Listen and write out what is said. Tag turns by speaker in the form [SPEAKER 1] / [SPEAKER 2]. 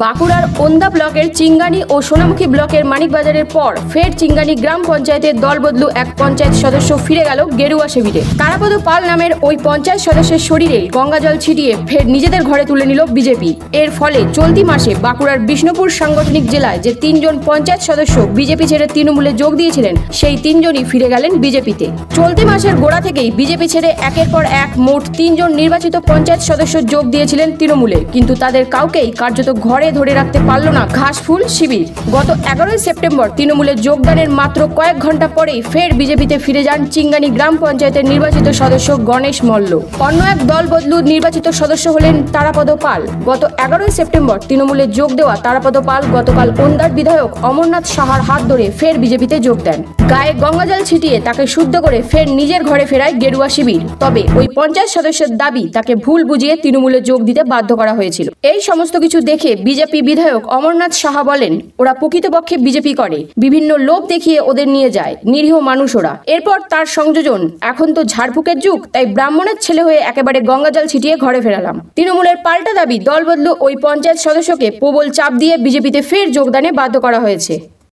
[SPEAKER 1] বাঁকুড়ার ওন্দা ব্লকের চিঙ্গানি ও সোনামুখী ব্লকের মানিকবাজারের পর ফের চিঙ্গানি গ্রাম পঞ্চায়েতের দলবদলু এক পঞ্চায়েত সদস্য ফিরে গেল গেরুয়া শিবিরে। তারাপদ পাল নামের ওই পঞ্চায়েত সদস্যের শরীরে গঙ্গাজল ছিটিয়ে ফের নিজেদের ঘরে তুলে নিল বিজেপি। এর ফলে চলতি মাসে বাঁকুড়ার বিষ্ণুপুর সাংগঠনিক জেলায় যে 3 জন পঞ্চায়েত সদস্য বিজেপি ছেড়ে তৃণমূলে যোগ দিয়েছিলেন সেই 3 জনই ফিরে গেলেন বিজেপিতে। চলতি মাসের গোড়া থেকেই বিজেপি ছেড়ে একের পর এক মোট 3 জন নির্বাচিত পঞ্চায়েত সদস্য যোগ দিয়েছিলেন তৃণমূলে, কিন্তু তাদের কাউকেই কার্যত ঘরে ধরে রাখতে পারল না ঘাসফুল শিবির। গত 11 সেপ্টেম্বর তৃণমূলে যোগদানের মাত্র কয়েক ঘন্টা পরেই ফের বিজেপিতে ফিরে যান চিঙ্গানি গ্রাম পঞ্চায়েতের নির্বাচিত সদস্য গণেশ মল্ল। অন্য এক দল বদলু নির্বাচিত সদস্য হলেন তারাপদ পাল। গত 11 সেপ্টেম্বর তৃণমূলে যোগ দেওয়া তারাপদ পাল গতকাল ওন্দার বিধায়ক অমরনাথ সাহার হাত ধরে ফের বিজেপিতে যোগ দেন। গায়ে গঙ্গাজল ছিটিয়ে তাকে শুদ্ধ করে ফের নিজের ঘরে ফেরায় গেরুয়া শিবির। তবে ওই পঞ্চায়েত সদস্যের দাবি তাকে ভুল বুঝিয়ে তৃণমূলে যোগ দিতে বাধ্য করা হয়েছিল। এই সমস্ত কিছু দেখে বিজেপি বিধায়ক অমরনাথ সাহা বলেন, ওরা প্রকৃতপক্ষে বিজেপি করে, বিভিন্ন লোভ দেখিয়ে ওদের নিয়ে যায়, নিরীহ মানুষ ওরা। এরপর তার সংযোজন, এখন তো ঝাড়ফুঁকের যুগ, তাই ব্রাহ্মণের ছেলে হয়ে একেবারে গঙ্গাজল ছিটিয়ে ঘরে ফেরালাম। তৃণমূলের পাল্টা দাবি দল বদলু ওই পঞ্চায়েত সদস্যকে প্রবল চাপ দিয়ে বিজেপিতে ফের যোগদানে বাধ্য করা হয়েছে।